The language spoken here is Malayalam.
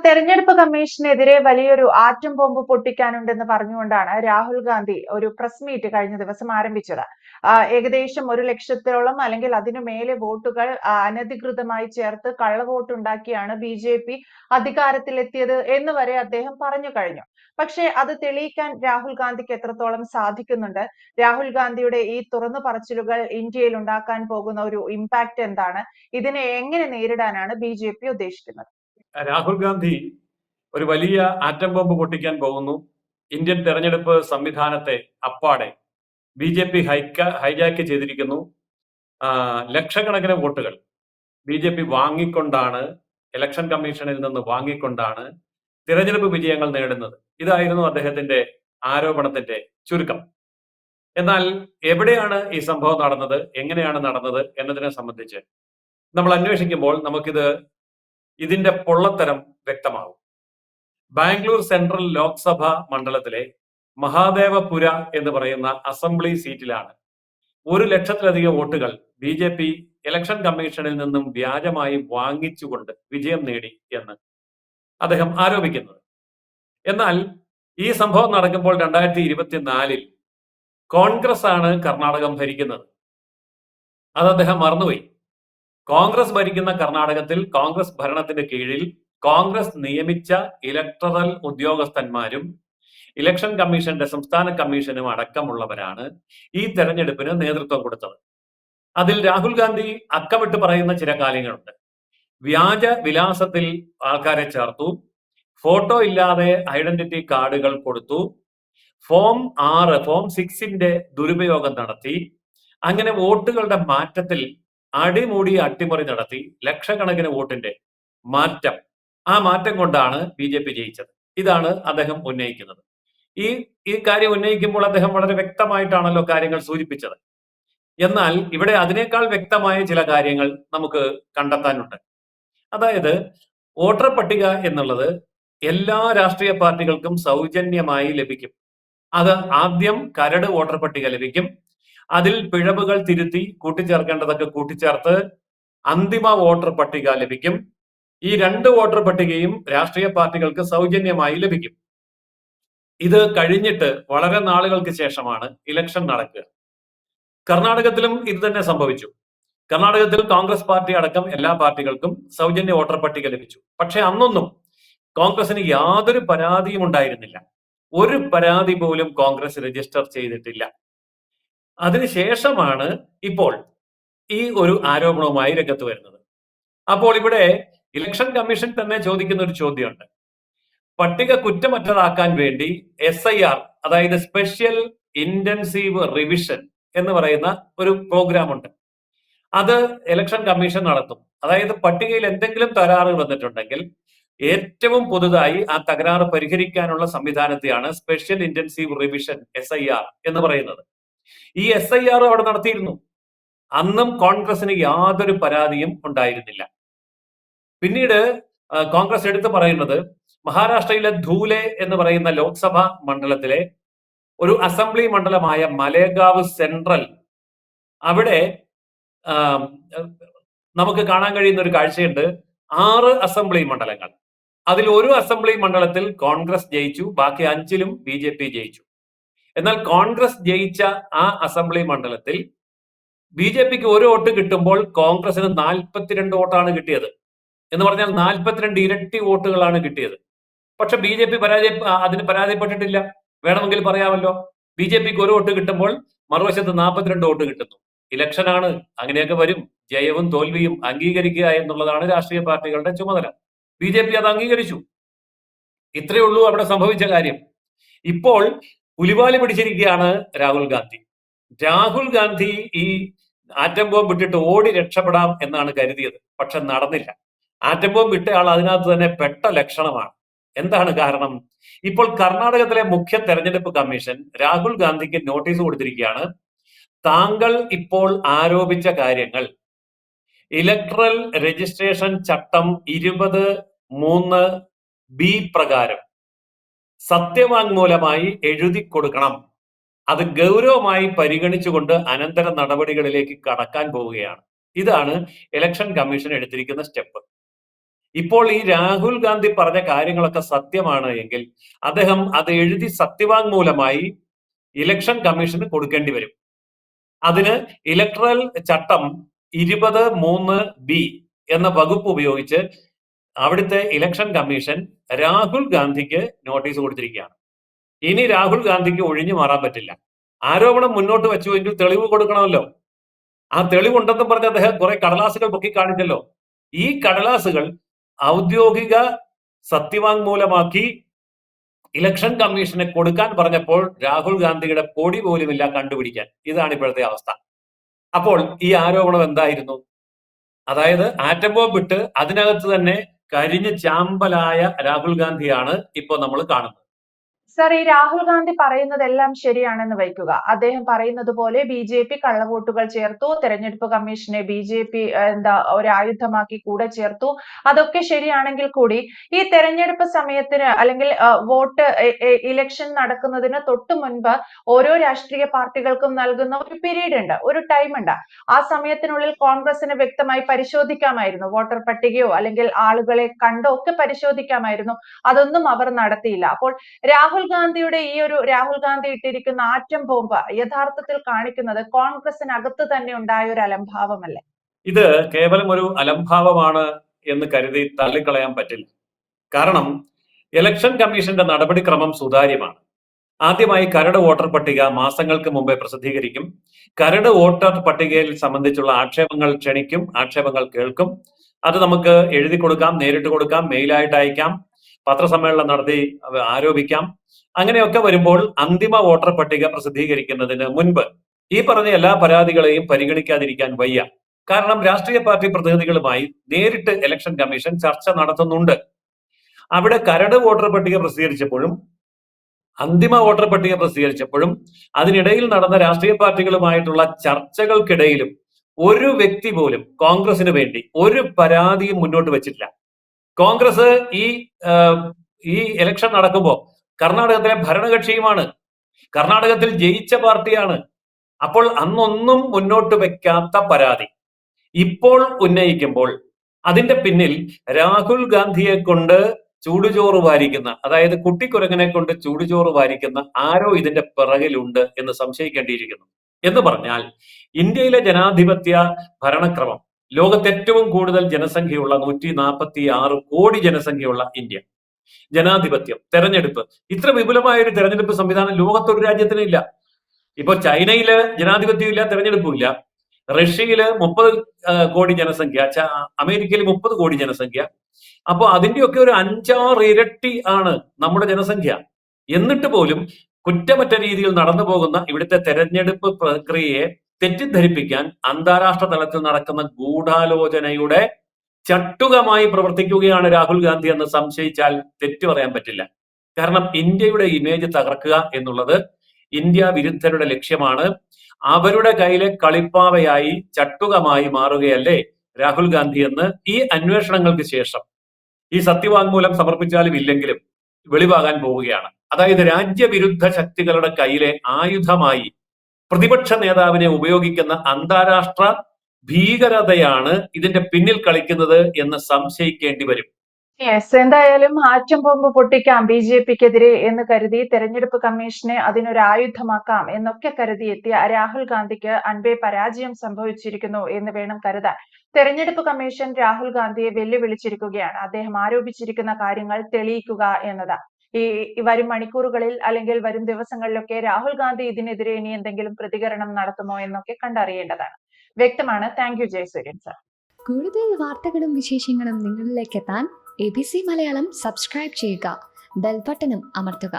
തെരഞ്ഞെടുപ്പ് കമ്മീഷനെതിരെ വലിയൊരു ആറ്റം ബോംബ് പൊട്ടിക്കാനുണ്ടെന്ന് പറഞ്ഞുകൊണ്ടാണ് രാഹുൽ ഗാന്ധി ഒരു പ്രസ് മീറ്റ് കഴിഞ്ഞ ദിവസം ആരംഭിച്ചത്. ഏകദേശം 1 ലക്ഷത്തോളം അല്ലെങ്കിൽ അതിനു മേലെ വോട്ടുകൾ അനധികൃതമായി ചേർത്ത് കള്ളവോട്ടുണ്ടാക്കിയാണ് ബി.ജെ.പി. അധികാരത്തിലെത്തിയത് എന്ന് വരെ അദ്ദേഹം പറഞ്ഞു കഴിഞ്ഞു. പക്ഷേ അത് തെളിയിക്കാൻ രാഹുൽ ഗാന്ധിക്ക് എത്രത്തോളം സാധിക്കുന്നുണ്ട്? രാഹുൽ ഗാന്ധിയുടെ ഈ തുറന്നു പറച്ചിലുകൾ ഇന്ത്യയിൽ ഉണ്ടാക്കാൻ പോകുന്ന ഒരു ഇമ്പാക്ട് എന്താണ്? ഇതിനെ എങ്ങനെ നേരിടാനാണ് ബി.ജെ.പി. ഉദ്ദേശിക്കുന്നത്? രാഹുൽ ഗാന്ധി ഒരു വലിയ ആറ്റം ബോംബ് പൊട്ടിക്കാൻ പോകുന്നു. ഇന്ത്യൻ തെരഞ്ഞെടുപ്പ് സംവിധാനത്തെ അപ്പാടെ ബി.ജെ.പി. ഹൈജാക്ക് ചെയ്തിരിക്കുന്നു. ലക്ഷക്കണക്കിന് വോട്ടുകൾ ബി.ജെ.പി. വാങ്ങിക്കൊണ്ടാണ്, ഇലക്ഷൻ കമ്മീഷനിൽ നിന്ന് വാങ്ങിക്കൊണ്ടാണ് തിരഞ്ഞെടുപ്പ് വിജയങ്ങൾ നേടുന്നത്. ഇതായിരുന്നു അദ്ദേഹത്തിന്റെ ആരോപണത്തിന്റെ ചുരുക്കം. എന്നാൽ എവിടെയാണ് ഈ സംഭവം നടന്നത്, എങ്ങനെയാണ് നടന്നത് എന്നതിനെ സംബന്ധിച്ച് നമ്മൾ അന്വേഷിക്കുമ്പോൾ ഇതിന്റെ പൊള്ളത്തരം വ്യക്തമാകും. ബാംഗ്ലൂർ സെൻട്രൽ ലോക്സഭ മണ്ഡലത്തിലെ മഹാദേവപുര എന്ന് പറയുന്ന അസംബ്ലി സീറ്റിലാണ് 1 ലക്ഷത്തിലധികം വോട്ടുകൾ ബി.ജെ.പി. ഇലക്ഷൻ കമ്മീഷനിൽ നിന്നും വ്യാജമായി വാങ്ങിച്ചുകൊണ്ട് വിജയം നേടി എന്ന് അദ്ദേഹം ആരോപിക്കുന്നത്. എന്നാൽ ഈ സംഭവം നടക്കുമ്പോൾ 2024 കോൺഗ്രസ് ആണ് കർണാടകം ഭരിക്കുന്നത്. അത് അദ്ദേഹം മറന്നുപോയി. കോൺഗ്രസ് ഭരിക്കുന്ന കർണാടകത്തിൽ കോൺഗ്രസ് ഭരണത്തിന് കീഴിൽ കോൺഗ്രസ് നിയമിച്ച ഇലക്ടറൽ ഉദ്യോഗസ്ഥന്മാരും ഇലക്ഷൻ കമ്മീഷന്റെ സംസ്ഥാന കമ്മീഷനും അടക്കമുള്ളവരാണ് ഈ തെരഞ്ഞെടുപ്പിന് നേതൃത്വം കൊടുത്തത്. അതിൽ രാഹുൽ ഗാന്ധി അക്കമിട്ട് പറയുന്ന ചില കാര്യങ്ങളുണ്ട്. വ്യാജ വിലാസത്തിൽ ആൾക്കാരെ ചേർത്തു, ഫോട്ടോ ഇല്ലാതെ ഐഡന്റിറ്റി കാർഡുകൾ കൊടുത്തു, ഫോം 6 ദുരുപയോഗം നടത്തി, അങ്ങനെ വോട്ടുകളുടെ മാറ്റത്തിൽ അടിമുടി അട്ടിമറി നടത്തി ലക്ഷക്കണക്കിന് വോട്ടിന്റെ മാറ്റം, ആ മാറ്റം കൊണ്ടാണ് ബി.ജെ.പി. ജയിച്ചത്. ഇതാണ് അദ്ദേഹം ഉന്നയിക്കുന്നത്. ഈ കാര്യം ഉന്നയിക്കുമ്പോൾ അദ്ദേഹം വളരെ വ്യക്തമായിട്ടാണല്ലോ കാര്യങ്ങൾ സൂചിപ്പിച്ചത്. എന്നാൽ ഇവിടെ അതിനേക്കാൾ വ്യക്തമായ ചില കാര്യങ്ങൾ നമുക്ക് കണ്ടെത്താനുണ്ട്. അതായത് വോട്ടർ പട്ടിക എന്നുള്ളത് എല്ലാ രാഷ്ട്രീയ പാർട്ടികൾക്കും സൗജന്യമായി ലഭിക്കും. അത് ആദ്യം കരട് വോട്ടർ പട്ടിക ലഭിക്കും. അതിൽ പിഴവുകൾ തിരുത്തി കൂട്ടിച്ചേർക്കേണ്ടതൊക്കെ കൂട്ടിച്ചേർത്ത് അന്തിമ വോട്ടർ പട്ടിക ലഭിക്കും. ഈ 2 വോട്ടർ പട്ടികയും രാഷ്ട്രീയ പാർട്ടികൾക്ക് സൗജന്യമായി ലഭിക്കും. ഇത് കഴിഞ്ഞിട്ട് വളരെ നാളുകൾക്ക് ശേഷമാണ് ഇലക്ഷൻ നടക്കുക. കർണാടകത്തിലും ഇത് തന്നെ സംഭവിച്ചു. കർണാടകത്തിൽ കോൺഗ്രസ് പാർട്ടി അടക്കം എല്ലാ പാർട്ടികൾക്കും സൗജന്യ വോട്ടർ പട്ടിക ലഭിച്ചു. പക്ഷെ അന്നൊന്നും കോൺഗ്രസിന് യാതൊരു പരാതിയും ഉണ്ടായിരുന്നില്ല. ഒരു പരാതി പോലും കോൺഗ്രസ് രജിസ്റ്റർ ചെയ്തിട്ടില്ല. അതിനുശേഷമാണ് ഇപ്പോൾ ഈ ഒരു ആരോപണവുമായി രംഗത്ത് വരുന്നത്. അപ്പോൾ ഇവിടെ ഇലക്ഷൻ കമ്മീഷൻ തന്നെ ചോദിക്കുന്ന ഒരു ചോദ്യമുണ്ട്. പട്ടിക കുറ്റമറ്റതാക്കാൻ വേണ്ടി SIR, അതായത് സ്പെഷ്യൽ ഇന്റൻസീവ് റിവിഷൻ എന്ന് പറയുന്ന ഒരു പ്രോഗ്രാം ഉണ്ട്. അത് ഇലക്ഷൻ കമ്മീഷൻ നടത്തും. അതായത് പട്ടികയിൽ എന്തെങ്കിലും തകരാറ് വന്നിട്ടുണ്ടെങ്കിൽ ഏറ്റവും പുതുതായി ആ തകരാറ് പരിഹരിക്കാനുള്ള സംവിധാനത്തെയാണ് സ്പെഷ്യൽ ഇന്റൻസീവ് റിവിഷൻ SIR എന്ന് പറയുന്നത്. ഈ SIR അവിടെ നടത്തിയിരുന്നു. അന്നും കോൺഗ്രസിന് യാതൊരു പരാതിയും ഉണ്ടായിരുന്നില്ല. പിന്നീട് കോൺഗ്രസ് എടുത്തു പറയുന്നത് മഹാരാഷ്ട്രയിലെ ധൂലെ എന്ന് പറയുന്ന ലോക്സഭാ മണ്ഡലത്തിലെ ഒരു അസംബ്ലി മണ്ഡലമായ മലേഗാവ് സെൻട്രൽ, അവിടെ നമുക്ക് കാണാൻ കഴിയുന്ന ഒരു കാഴ്ചയുണ്ട്. 6 അസംബ്ലി മണ്ഡലങ്ങൾ. അതിൽ ഒരു അസംബ്ലി മണ്ഡലത്തിൽ കോൺഗ്രസ് ജയിച്ചു, ബാക്കി 5ലും ബി.ജെ.പി. ജയിച്ചു. എന്നാൽ കോൺഗ്രസ് ജയിച്ച ആ അസംബ്ലി മണ്ഡലത്തിൽ ബി.ജെ.പിക്ക് 1 വോട്ട് കിട്ടുമ്പോൾ കോൺഗ്രസിന് 42 വോട്ടാണ് കിട്ടിയത്. എന്ന് പറഞ്ഞാൽ 42 ഇരട്ടി വോട്ടുകളാണ് കിട്ടിയത്. പക്ഷെ ബി.ജെ.പി. അതിന് പരാജയപ്പെട്ടിട്ടില്ല. വേണമെങ്കിൽ പറയാമല്ലോ, ബി.ജെ.പിക്ക് 1 വോട്ട് കിട്ടുമ്പോൾ മറുവശത്ത് 42 വോട്ട് കിട്ടുന്നു. ഇലക്ഷനാണ്, അങ്ങനെയൊക്കെ വരും. ജയവും തോൽവിയും അംഗീകരിക്കുക എന്നുള്ളതാണ് രാഷ്ട്രീയ പാർട്ടികളുടെ ചുമതല. ബി.ജെ.പി. അത് അംഗീകരിച്ചു. ഇത്രയേ ഉള്ളൂ അവിടെ സംഭവിച്ച കാര്യം. ഇപ്പോൾ പുലിവാലി പിടിച്ചിരിക്കുകയാണ് രാഹുൽ ഗാന്ധി. രാഹുൽ ഗാന്ധി ഈ ആറ്റം ബോംബ് ഇട്ടിട്ട് ഓടി രക്ഷപ്പെടാം എന്നാണ് കരുതിയത്. പക്ഷെ നടന്നില്ല. ആറ്റം ബോംബ് ഇട്ടയാൾ അതിനകത്ത് തന്നെ പെട്ട ലക്ഷണമാണ്. എന്താണ് കാരണം? ഇപ്പോൾ കർണാടകത്തിലെ മുഖ്യ തെരഞ്ഞെടുപ്പ് കമ്മീഷൻ രാഹുൽ ഗാന്ധിക്ക് നോട്ടീസ് കൊടുത്തിരിക്കുകയാണ്. താങ്കൾ ഇപ്പോൾ ആരോപിച്ച കാര്യങ്ങൾ ഇലക്ട്രൽ രജിസ്ട്രേഷൻ ചട്ടം 20(3)B പ്രകാരം സത്യവാങ്മൂലമായി എഴുതി കൊടുക്കണം. അത് ഗൗരവമായി പരിഗണിച്ചുകൊണ്ട് അനന്തര നടപടികളിലേക്ക് കടക്കാൻ പോവുകയാണ്. ഇതാണ് ഇലക്ഷൻ കമ്മീഷൻ എടുത്തിരിക്കുന്ന സ്റ്റെപ്പ്. ഇപ്പോൾ ഈ രാഹുൽ ഗാന്ധി പറഞ്ഞ കാര്യങ്ങളൊക്കെ സത്യമാണ് എങ്കിൽ അദ്ദേഹം അത് എഴുതി സത്യവാങ്മൂലമായി ഇലക്ഷൻ കമ്മീഷന് കൊടുക്കേണ്ടി വരും. അതിന് ഇലക്ട്രൽ ചട്ടം 20(3)(b) എന്ന വകുപ്പ് ഉപയോഗിച്ച് അവിടുത്തെ ഇലക്ഷൻ കമ്മീഷൻ രാഹുൽ ഗാന്ധിക്ക് നോട്ടീസ് കൊടുത്തിരിക്കുകയാണ്. ഇനി രാഹുൽ ഗാന്ധിക്ക് ഒഴിഞ്ഞു മാറാൻ പറ്റില്ല. ആരോപണം മുന്നോട്ട് വെച്ചുവെങ്കിൽ തെളിവ് കൊടുക്കണമല്ലോ. ആ തെളിവുണ്ടെന്നും പറഞ്ഞ് അദ്ദേഹം കുറെ കടലാസുകൾ പൊക്കി കാണിച്ചല്ലോ. ഈ കടലാസുകൾ ഔദ്യോഗിക സത്യവാങ്മൂലമാക്കി ഇലക്ഷൻ കമ്മീഷന് കൊടുക്കാൻ പറഞ്ഞപ്പോൾ രാഹുൽ ഗാന്ധിയുടെ പൊടി പോലുമില്ല കണ്ടുപിടിക്കാൻ. ഇതാണ് ഇപ്പോഴത്തെ അവസ്ഥ. അപ്പോൾ ഈ ആരോപണം എന്തായിരുന്നു? അതായത് ആറ്റം ബോംബ് ഇട്ട് അതിനകത്ത് തന്നെ കരിഞ്ഞ് ചാമ്പലായ രാഹുൽ ഗാന്ധിയാണ് ഇപ്പോൾ നമ്മൾ കാണുന്നത്. സർ, ഈ രാഹുൽ ഗാന്ധി പറയുന്നതെല്ലാം ശരിയാണെന്ന് വയ്ക്കുക. അദ്ദേഹം പറയുന്നത് പോലെ BJP കള്ളവോട്ടുകൾ ചേർത്തു, തെരഞ്ഞെടുപ്പ് കമ്മീഷനെ BJP ഒരു ആയുധമാക്കി കൂടെ ചേർത്തു. അതൊക്കെ ശരിയാണെങ്കിൽ കൂടി ഈ തെരഞ്ഞെടുപ്പ് സമയത്തിന് അല്ലെങ്കിൽ വോട്ട് ഇലക്ഷൻ നടക്കുന്നതിന് തൊട്ടു മുൻപ് ഓരോ രാഷ്ട്രീയ പാർട്ടികൾക്കും നൽകുന്ന ഒരു പീരീഡ് ഉണ്ട്, ഒരു ടൈം ഉണ്ട്. ആ സമയത്തിനുള്ളിൽ കോൺഗ്രസിന് വ്യക്തമായി പരിശോധിക്കാമായിരുന്നു. വോട്ടർ പട്ടികയോ അല്ലെങ്കിൽ ആളുകളെ കണ്ടോ ഒക്കെ പരിശോധിക്കാമായിരുന്നു. അതൊന്നും അവർ നടത്തിയില്ല. അപ്പോൾ രാഹുൽ ഗാന്ധി ഇട്ടിരിക്കുന്ന ആറ്റം ബോംബ് യഥാർത്ഥത്തിൽ കാണിക്കുന്നത് കോൺഗ്രസിനകത്ത് തന്നെ ഉണ്ടായ ഒരു അലംഭാവമല്ലേ? ഇത് കേവലം ഒരു അലംഭാവമാണ് എന്ന് കരുതി തള്ളിക്കളയാൻ പറ്റില്ല. കാരണം ഇലക്ഷൻ കമ്മീഷന്റെ നടപടിക്രമം സുതാര്യമാണ്. ആദ്യമായി കരട് വോട്ടർ പട്ടിക മാസങ്ങൾക്ക് മുമ്പേ പ്രസിദ്ധീകരിക്കും. കരട് വോട്ടർ പട്ടികയിൽ സംബന്ധിച്ചുള്ള ആക്ഷേപങ്ങൾ ക്ഷണിക്കും, ആക്ഷേപങ്ങൾ കേൾക്കും. അത് നമുക്ക് എഴുതി കൊടുക്കാം, നേരിട്ട് കൊടുക്കാം, മെയിലായിട്ട് അയക്കാം, പത്രസമ്മേളനം നടത്തി ആരോപിക്കാം. അങ്ങനെയൊക്കെ വരുമ്പോൾ അന്തിമ വോട്ടർ പട്ടിക പ്രസിദ്ധീകരിക്കുന്നതിന് മുൻപ് ഈ പറഞ്ഞ എല്ലാ പരാതികളെയും പരിഗണിക്കാതിരിക്കാൻ വയ്യ. കാരണം രാഷ്ട്രീയ പാർട്ടി പ്രതിനിധികളുമായി നേരിട്ട് ഇലക്ഷൻ കമ്മീഷൻ ചർച്ച നടത്തുന്നുണ്ട്. അവിടെ കരട് വോട്ടർ പട്ടിക പ്രസിദ്ധീകരിച്ചപ്പോഴും അന്തിമ വോട്ടർ പട്ടിക പ്രസിദ്ധീകരിച്ചപ്പോഴും അതിനിടയിൽ നടന്ന രാഷ്ട്രീയ പാർട്ടികളുമായിട്ടുള്ള ചർച്ചകൾക്കിടയിലും ഒരു വ്യക്തി പോലും കോൺഗ്രസിന് വേണ്ടി ഒരു പരാതിയും മുന്നോട്ട് വെച്ചിട്ടില്ല. കോൺഗ്രസ് ഈ ഇലക്ഷൻ നടക്കുമ്പോൾ കർണാടകത്തിലെ ഭരണകക്ഷിയുമാണ്, കർണാടകത്തിൽ ജയിച്ച പാർട്ടിയാണ്. അപ്പോൾ അന്നൊന്നും മുന്നോട്ട് വെക്കാത്ത പരാതി ഇപ്പോൾ ഉന്നയിക്കുമ്പോൾ അതിന്റെ പിന്നിൽ രാഹുൽ ഗാന്ധിയെ കൊണ്ട് ചൂടുചോറ് വാരിക്കുന്ന, അതായത് കുട്ടിക്കുരങ്ങനെ കൊണ്ട് ചൂടുചോറ് വാരിക്കുന്ന ആരോ ഇതിന്റെ പിറകിലുണ്ട് എന്ന് സംശയിക്കേണ്ടിയിരിക്കുന്നു. എന്ന് പറഞ്ഞാൽ ഇന്ത്യയിലെ ജനാധിപത്യ ഭരണക്രമം, ലോകത്ത് ഏറ്റവും കൂടുതൽ ജനസംഖ്യയുള്ള 146 കോടി ജനസംഖ്യയുള്ള ഇന്ത്യ, ജനാധിപത്യം, തെരഞ്ഞെടുപ്പ്, ഇത്ര വിപുലമായ ഒരു തെരഞ്ഞെടുപ്പ് സംവിധാനം ലോകത്തൊരു രാജ്യത്തിനും ഇല്ല. ഇപ്പൊ ചൈനയില് ജനാധിപത്യവും ഇല്ല, തെരഞ്ഞെടുപ്പും ഇല്ല. റഷ്യയില് 30 കോടി ജനസംഖ്യ, അമേരിക്കയിൽ 30 കോടി ജനസംഖ്യ. അപ്പൊ അതിന്റെയൊക്കെ ഒരു 5-6 ഇരട്ടി ആണ് നമ്മുടെ ജനസംഖ്യ. എന്നിട്ട് പോലും കുറ്റമറ്റ രീതിയിൽ നടന്നു പോകുന്ന ഇവിടുത്തെ തെരഞ്ഞെടുപ്പ് പ്രക്രിയയെ തെറ്റിദ്ധരിപ്പിക്കാൻ അന്താരാഷ്ട്ര തലത്തിൽ നടക്കുന്ന ഗൂഢാലോചനയുടെ ചട്ടുകമായി പ്രവർത്തിക്കുകയാണ് രാഹുൽ ഗാന്ധി എന്ന് സംശയിച്ചാൽ തെറ്റു പറയാൻ പറ്റില്ല. കാരണം ഇന്ത്യയുടെ ഇമേജ് തകർക്കുക എന്നുള്ളത് ഇന്ത്യ വിരുദ്ധരുടെ ലക്ഷ്യമാണ്. അവരുടെ കയ്യിലെ കളിപ്പാവയായി ചട്ടുകമായി മാറുകയല്ലേ രാഹുൽ ഗാന്ധി എന്ന് ഈ അന്വേഷണങ്ങൾക്ക് ശേഷം, ഈ സത്യവാങ്മൂലം സമർപ്പിച്ചാലും ഇല്ലെങ്കിലും വെളിവാകാൻ പോവുകയാണ്. അതായത് രാജ്യവിരുദ്ധ ശക്തികളുടെ കയ്യിലെ ആയുധമായി പ്രതിപക്ഷ നേതാവിനെ ഉപയോഗിക്കുന്ന അന്താരാഷ്ട്ര ഭീകരതയാണ് ഇതിന്റെ പിന്നിൽ കളിക്കുന്നത് എന്ന് സംശയിക്കേണ്ടി വരും. എന്തായാലും ആറ്റം ബോംബ് പൊട്ടിക്കാം BJPക്കെതിരെ എന്ന് കരുതി തെരഞ്ഞെടുപ്പ് കമ്മീഷനെ അതിനൊരു ആയുധമാക്കാം എന്നൊക്കെ കരുതിയെത്തിയ രാഹുൽ ഗാന്ധിക്ക് അൻപേ പരാജയം സംഭവിച്ചിരിക്കുന്നു എന്ന് വേണം കരുതാൻ. തെരഞ്ഞെടുപ്പ് കമ്മീഷൻ രാഹുൽ ഗാന്ധിയെ വെല്ലുവിളിച്ചിരിക്കുകയാണ്. അദ്ദേഹം ആരോപിച്ചിരിക്കുന്ന കാര്യങ്ങൾ തെളിയിക്കുക എന്നത്. ഈ വരും മണിക്കൂറുകളിൽ അല്ലെങ്കിൽ വരും ദിവസങ്ങളിലൊക്കെ രാഹുൽ ഗാന്ധി ഇതിനെതിരെ ഇനി എന്തെങ്കിലും പ്രതികരണം നടത്തുമോ എന്നൊക്കെ കണ്ടറിയേണ്ടതാണ്. വ്യക്തമാണ്. Thank you Jayasuryan sir. കൂടുതൽ വാർത്തകളും വിശേഷങ്ങളും നിങ്ങളിലേക്ക് എത്താൻ ABC മലയാളം സബ്സ്ക്രൈബ് ചെയ്യുക, ബെൽ ബട്ടണും അമർത്തുക.